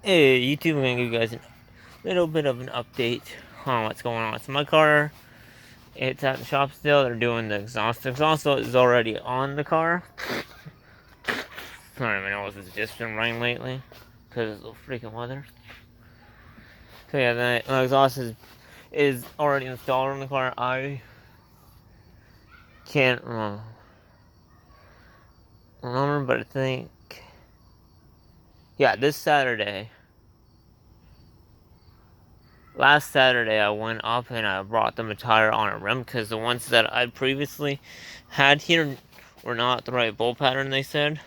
Hey, YouTube, I'm gonna give you guys a little bit of an update on what's going on. So my car, it's at the shop still. They're doing the exhaust. The exhaust is already on the car. Sorry, my nose has just been running lately because of the freaking weather. So yeah, the exhaust is already installed on the car. I can't remember, but I think this Saturday. Last Saturday, I went up and I brought them a tire on a rim because the ones that I previously had here were not the right bolt pattern, they said.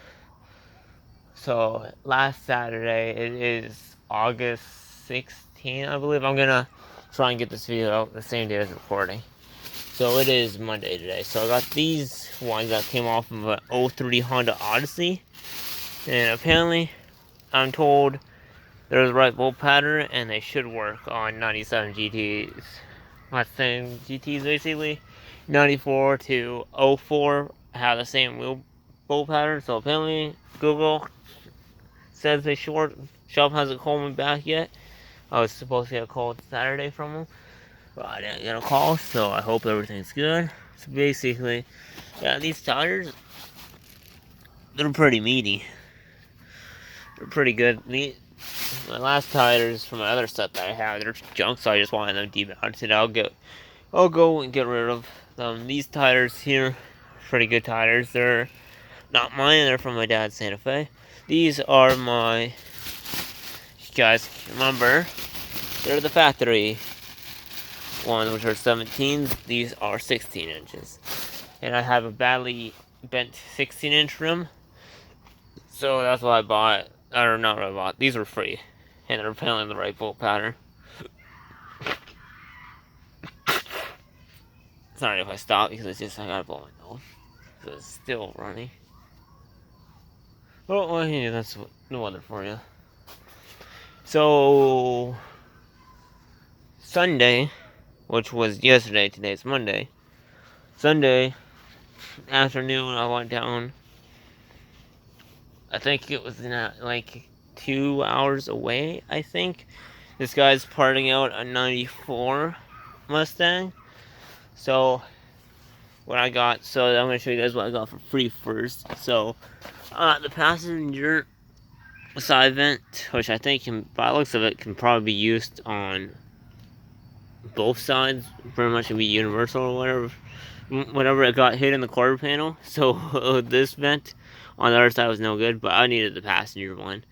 So last Saturday, it is August 16th, I believe. I'm gonna try and get this video out the same day as recording. So it is Monday today. So I got these ones that came off of an 03 Honda Odyssey. And apparently, I'm told they're the right bolt pattern and they should work on 97 GTs. Mustang GTs basically. 94 to 04 have the same wheel bolt pattern. So apparently Google says they should work. Shop hasn't called me back yet. I was supposed to get a call Saturday from them, but I didn't get a call, so I hope everything's good. So basically, yeah, these tires, they're pretty meaty. They're pretty good. My last tires from my other set that I have, they're junk, so I just wanted them demounted. I'll go and get rid of them. These tires here, pretty good tires. They're not mine, they're from my dad's Santa Fe. These are my, you guys remember, they're the factory ones, which are 17s. These are 16 inches. And I have a badly bent 16-inch rim, so that's why I bought, or not what I bought, these were free. And they're apparently the right bolt pattern. Sorry if I stop because it's just I gotta blow my nose. So it's still running. Well, yeah, that's the weather for you. So Sunday, which was yesterday, today's Monday. Sunday afternoon, I went down. I think it was like 2 hours away. I think this guy's parting out a '94 Mustang. So what I got, so I'm gonna show you guys what I got for free first. So the passenger side vent, which I think by the looks of it, can probably be used on both sides. Pretty much can be universal or whatever. Whenever it got hit in the quarter panel, so this vent on the other side was no good, but I needed the passenger one.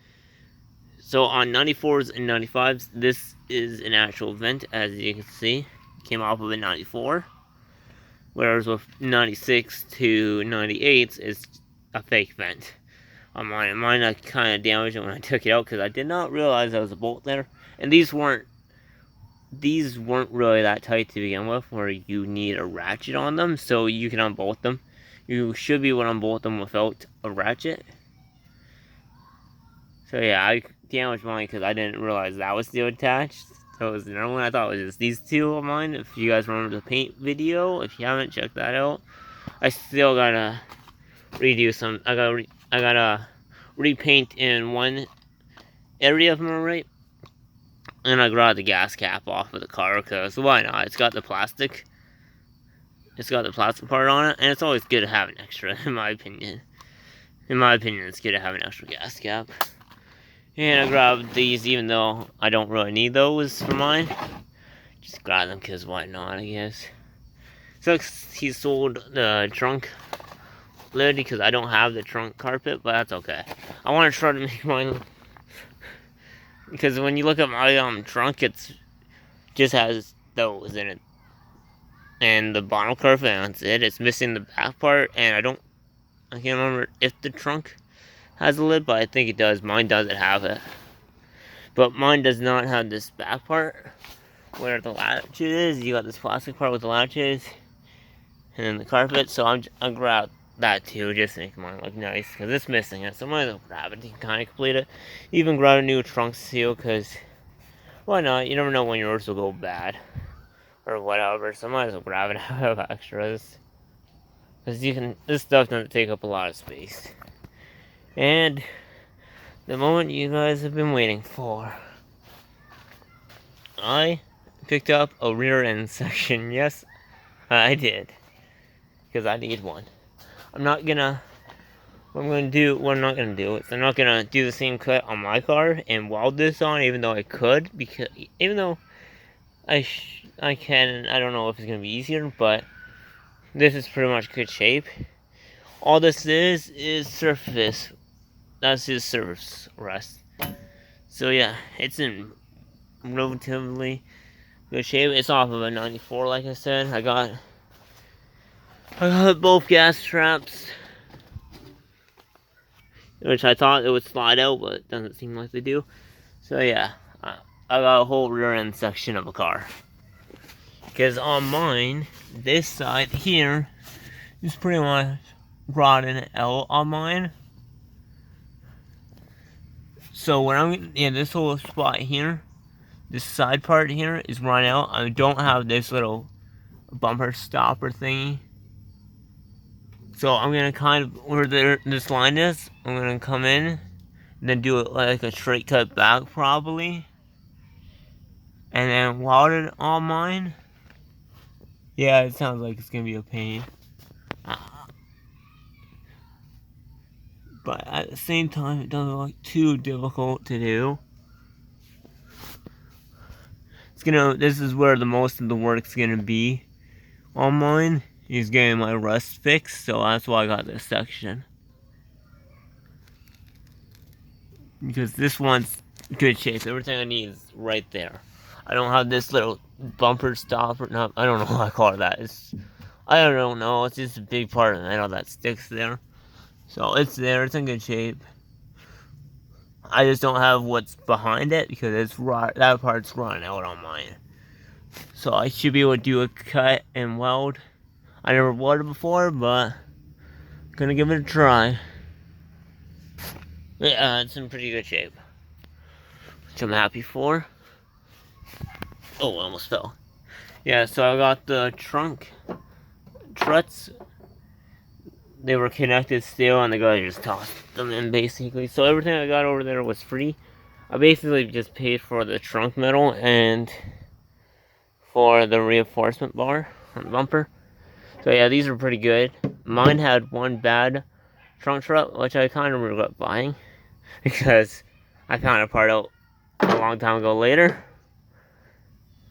So on 94s and 95s, this is an actual vent, as you can see. It came off of a 94. Whereas with 96 to 98s, it's a fake vent on mine. Mine I kind of damaged it when I took it out because I did not realize there was a bolt there. And these weren't really that tight to begin with, where you need a ratchet on them, so you can unbolt them. You should be able to unbolt them without a ratchet. So yeah, I damaged mine because I didn't realize that was still attached. So it was another one. I thought it was just these two of mine. If you guys remember the paint video, if you haven't, checked that out. I still gotta redo some. I gotta repaint in one area of my right. And I grabbed the gas cap off of the car because why not? It's got the plastic. It's got the plastic part on it, and it's always good to have an extra, in my opinion. In my opinion, it's good to have an extra gas cap. And I grabbed these, even though I don't really need those for mine. Just grab them because why not, I guess. So he sold the trunk lid because I don't have the trunk carpet, but that's okay. I want to try to make mine, because when you look at my trunk, it's just has those in it. And the bottom carpet, that's it. It's missing the back part, and I can't remember if the trunk has a lid, but I think it does. Mine doesn't have it. But mine does not have this back part where the latch is. You got this plastic part with the latches and then the carpet. So I'll grab that too, just to make mine look nice, because it's missing it. So I might as well grab it to kind of complete it. Even grab a new trunk seal, because why not? You never know when yours will go bad or whatever. So I might as well grab it and have extras. Because this stuff doesn't take up a lot of space. And the moment you guys have been waiting for. I picked up a rear end section. Yes, I did. Because I need one. I'm not gonna I'm not gonna do is I'm not gonna do the same cut on my car and weld this on, even though I could, because even though I can, I don't know if it's gonna be easier, but this is pretty much good shape. All this is surface. That's his surface rust. So yeah, it's in relatively good shape. It's off of a 94, like I said. I got both gas traps, which I thought it would slide out, but it doesn't seem like they do. So yeah, I got a whole rear end section of a car. Because on mine, this side here is pretty much rotten out on mine. So when this whole spot here, this side part here is run out. I don't have this little bumper stopper thingy. So I'm gonna kind of, where this line is, I'm gonna come in, and then do it like a straight cut back probably. And then weld it on mine. Yeah, it sounds like it's gonna be a pain. But at the same time, it doesn't look too difficult to do. This is where the most of the work's gonna be on mine. Is getting my rust fixed, so that's why I got this section. Because this one's good shape. Everything I need is right there. I don't have this little bumper stopper. No, I don't know what I call that. I don't know. It's just a big part of the metal that sticks there. So it's there. It's in good shape. I just don't have what's behind it because that part's running out on mine. So I should be able to do a cut and weld. I never welded before, but gonna give it a try. Yeah, it's in pretty good shape, which I'm happy for. Oh, I almost fell. Yeah, so I got the trunk struts. They were connected still, and the guy just tossed them in basically. So everything I got over there was free. I basically just paid for the trunk metal and for the reinforcement bar on the bumper. So yeah, these are pretty good. Mine had one bad trunk strut, which I kind of regret buying because I found a part out a long time ago later.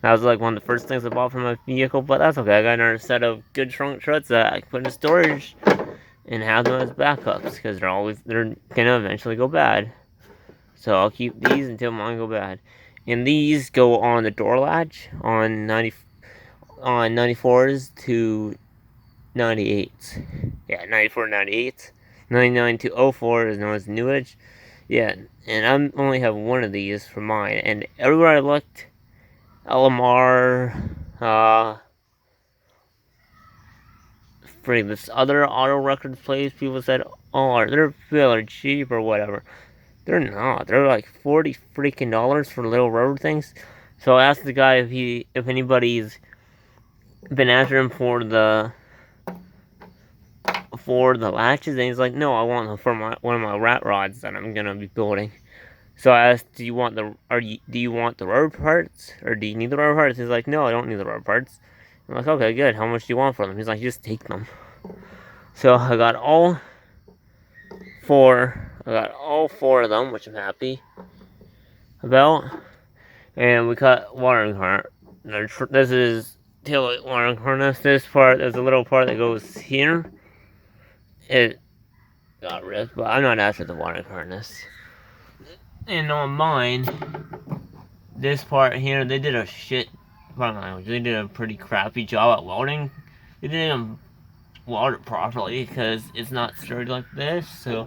That was like one of the first things I bought for my vehicle, but that's okay. I got another set of good trunk struts that I can put in storage and have them as backups because they're gonna eventually go bad. So I'll keep these until mine go bad. And these go on the door latch on 94s to 98s. Yeah, 94 98s. 99 to 04 is known as New Edge. Yeah, and I only have one of these for mine. And everywhere I looked, LMR, for this other auto records place, people said, oh, they're fairly cheap or whatever. They're not. They're like $40 freaking for little rubber things. So I asked the guy if anybody's been after him for the latches, and he's like, no, I want them for one of my rat rods that I'm gonna be building. So I asked, do you want the rubber parts, or do you need the rubber parts? He's like, no, I don't need the rubber parts. I'm like, okay, good. How much do you want for them? He's like, just take them. So I got all four of them, which I'm happy about. And we cut wiring harness. This is taillight wiring harness. This part, there's a little part that goes here. It got ripped, but I'm not after the wiring harness. And on mine, this part here, they did a pretty crappy job at welding. They didn't weld it properly because it's not sturdy like this. So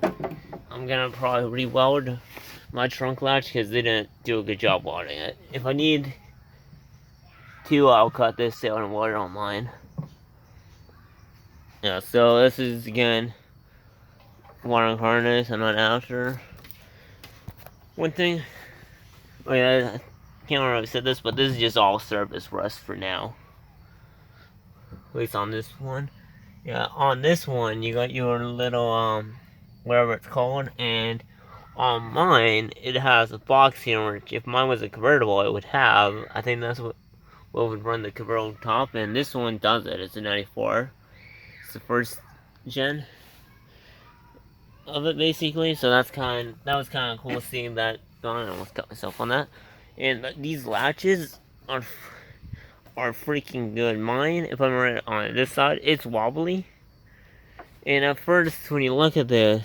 I'm gonna probably re-weld my trunk latch because they didn't do a good job welding it. If I need to, I'll cut this out and weld it on mine. Yeah, so this is again wiring harness. I'm not after. One thing, oh yeah, I can't remember if I said this, but this is just all surface rust for now. At least on this one. Yeah, on this one, you got your little, whatever it's called, and On mine, it has a box here, which if mine was a convertible, it would have. I think that's what would run the convertible top, and this one does it. It's a 94. It's the first gen of it, basically. So that was kind of cool seeing that going. I almost cut myself on that. And these latches are freaking good. Mine, if I'm right on this side, it's wobbly. And at first, when you look at this,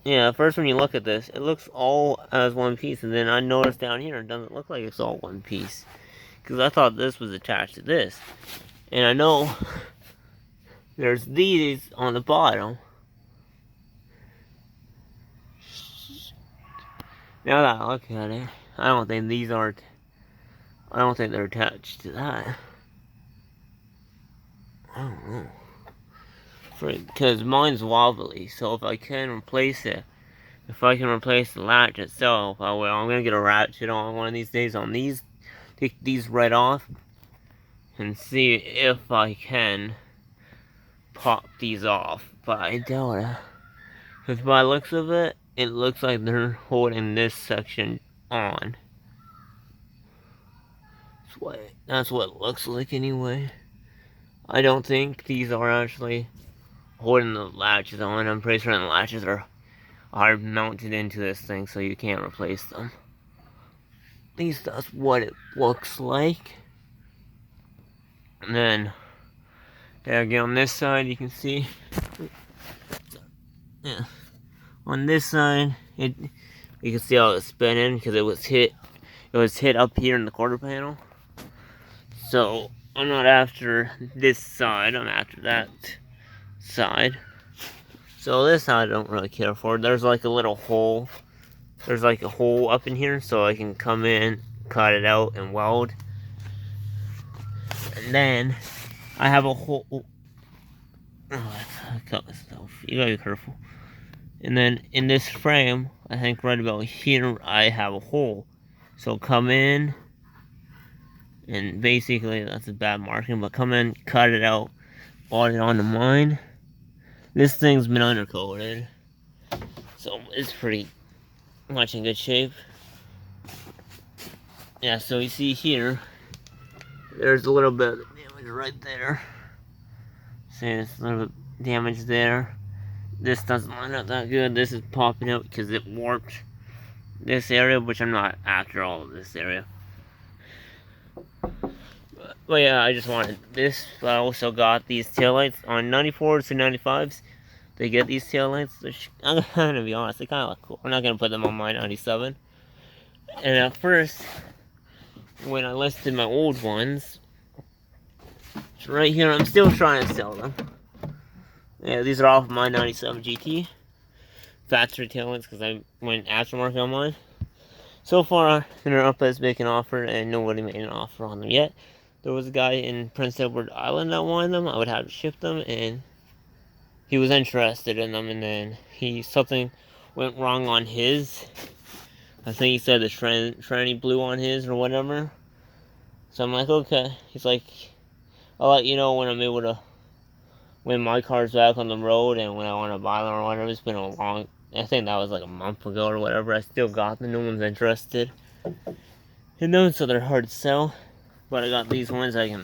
it looks all as one piece, and then I noticed down here it doesn't look like it's all one piece. Because I thought this was attached to this. And I know there's these on the bottom. Now that I look at it, I don't think they're attached to that. I don't know. Because mine's wobbly, so if I can replace the latch itself, I will. I'm gonna get a ratchet on one of these days on these, take these right off, and see if I can pop these off. But I doubt it. Because by the looks of it, it looks like they're holding this section on. That's what it looks like anyway. I don't think these are actually holding the latches on. I'm pretty sure the latches are mounted into this thing, so you can't replace them. At least that's what it looks like. And then, there again, on this side, you can see. Yeah. On this side, you can see how it's spinning because it was hit up here in the quarter panel. So I'm not after this side, I'm after that side. So this side I don't really care for. There's like a little hole. There's like a hole up in here, so I can come in, cut it out, and weld. And then I have a hole. Oh, I cut myself. You gotta be careful. And then in this frame, I think right about here, I have a hole. So come in, and basically that's a bad marking, but come in, cut it out, add it onto mine. This thing's been undercoated, so it's pretty much in good shape. Yeah, so you see here, there's a little bit of damage right there. See, there's a little bit of damage there. This doesn't line up that good. This is popping out because it warped this area, which I'm not after all of this area. But yeah, I just wanted this. But I also got these taillights on 94s and 95s. They get these taillights, which I'm gonna be honest, they kind of look cool. I'm not gonna put them on my 97. And at first, when I listed my old ones, it's right here. I'm still trying to sell them. Yeah, these are all of my 97 GT factory taillights because I went aftermarket on mine. So far, they're up as making an offer, and nobody made an offer on them yet. There was a guy in Prince Edward Island that wanted them. I would have to ship them, and he was interested in them. And then something went wrong on his. I think he said the tranny blew on his or whatever. So I'm like, okay. He's like, I'll let you know when I'm able to. When my car's back on the road and when I want to buy them or whatever. It's been a long, I think that was like a month ago or whatever. I still got them, no one's interested in them, so they're hard to sell. But I got these ones I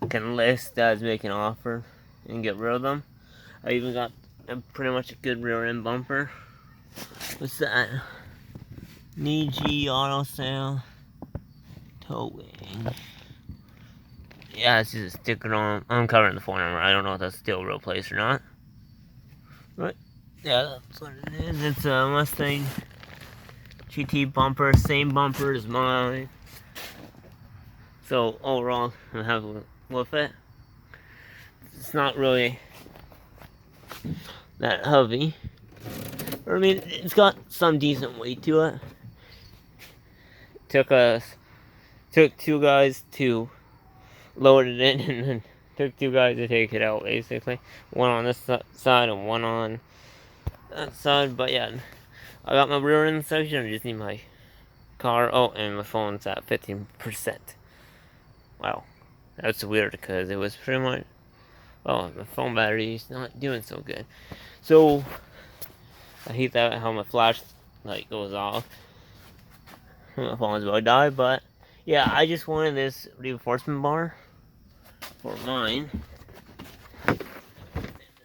can list as make an offer and get rid of them. I even got pretty much a good rear end bumper. What's that? Niji Auto Sale Towing. Yeah, it's just a sticker on. I'm covering the phone number. I don't know if that's still a real place or not. But yeah, that's what it is. It's a Mustang GT bumper, same bumper as mine. So overall, I'm happy with it. It's not really that heavy. I mean, it's got some decent weight to it. Took two guys to load it in, and then took two guys to take it out, basically. One on this side and one on that side. But yeah, I got my rear end section. I just need my car. Oh, and my phone's at 15%. Wow, that's weird because it was pretty much. Oh, the phone battery is not doing so good. So I hate that how my flashlight goes off. My phone's about to die, but yeah, I just wanted this reinforcement bar for mine.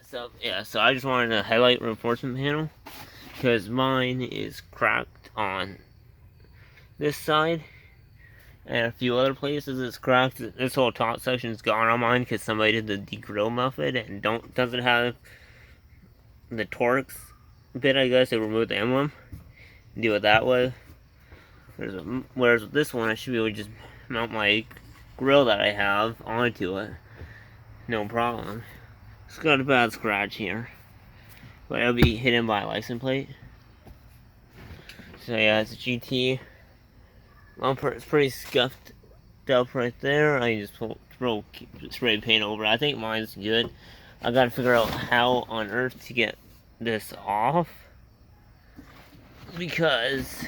So yeah, so I just wanted a headlight reinforcement panel because mine is cracked on this side and a few other places it's cracked. This whole top section is gone on mine because somebody did the degrill method and doesn't have the Torx bit. I guess they removed the emblem. Do it that way. Whereas with this one, I should be able to just mount my grill that I have onto it. No problem. It's got a bad scratch here, but it'll be hidden by a license plate. So yeah, it's a GT. Bumper is pretty scuffed up right there. I just throw spray paint over it. I think mine's good. I gotta figure out how on earth to get this off because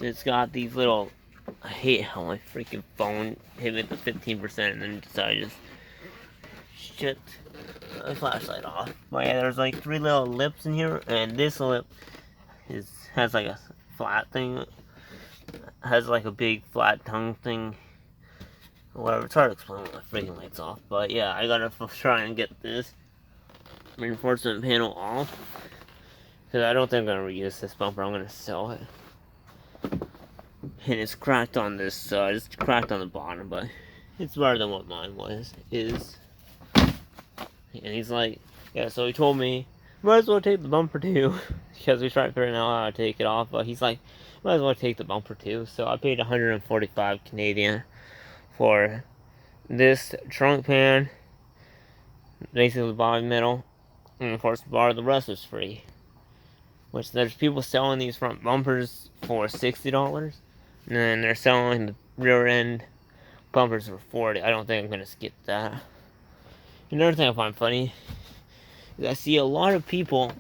it's got these little. I hate how my freaking phone hit me at the 15% and then decided to just shut my flashlight off. But yeah, there's like 3 little lips in here, and this lip has like a flat thing. Has like a big flat tongue thing. Whatever, it's hard to explain when my freaking light's off. But yeah, I gotta try and get this reinforcement panel off. Because I don't think I'm gonna reuse this bumper, I'm gonna sell it. And it's cracked on this side, it's cracked on the bottom, but it's better than what mine is. And he's like, yeah, so he told me, might as well take the bumper too. Because we tried figuring out how to take it off, but he's like, might as well take the bumper too. So I paid 145 Canadian for this trunk pan, basically the bottom middle, and of course the bar. The rest is free. Which there's people selling these front bumpers for $60, and then they're selling the rear end bumpers for $40. I don't think I'm gonna skip that. Another thing I find funny is I see a lot of people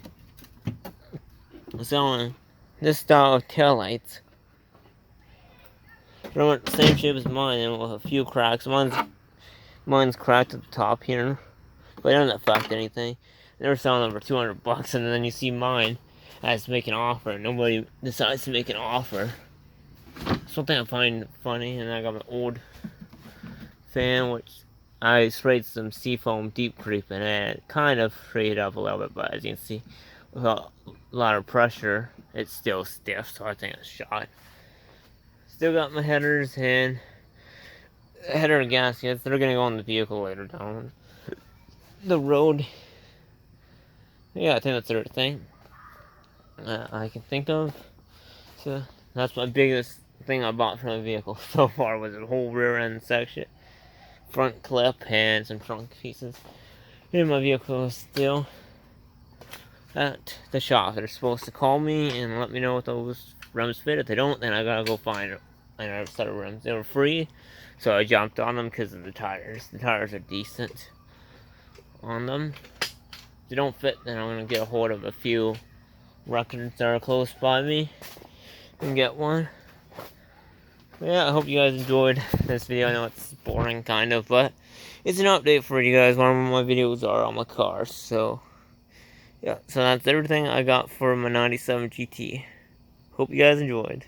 selling this style of taillights. They're the same shape as mine and with a few cracks. Mine's cracked at the top here, but it doesn't affect anything. They're selling them for $200, and then you see mine as to make an offer. Nobody decides to make an offer. Something I find funny, and I got my old fan, which I sprayed some seafoam deep creep in it. It kind of freed up a little bit, but as you can see, without a lot of pressure, it's still stiff, so I think it's shot. Still got my headers and header gaskets. They're gonna go on the vehicle later down the road. Yeah, I think that's everything I can think of. So that's my biggest thing I bought from the vehicle so far was the whole rear end section, front clip, and some trunk pieces. And my vehicle is still at the shop. They're supposed to call me and let me know if those rims fit. If they don't, then I gotta go find another set of rims. They were free, so I jumped on them because of the tires. The tires are decent on them. If they don't fit, then I'm gonna get a hold of a few records that are close by me and get one. But yeah, I hope you guys enjoyed this video. I know it's boring, kind of, but it's an update for you guys. One of my videos are on my car, so yeah. So that's everything I got for my 97 GT. Hope you guys enjoyed.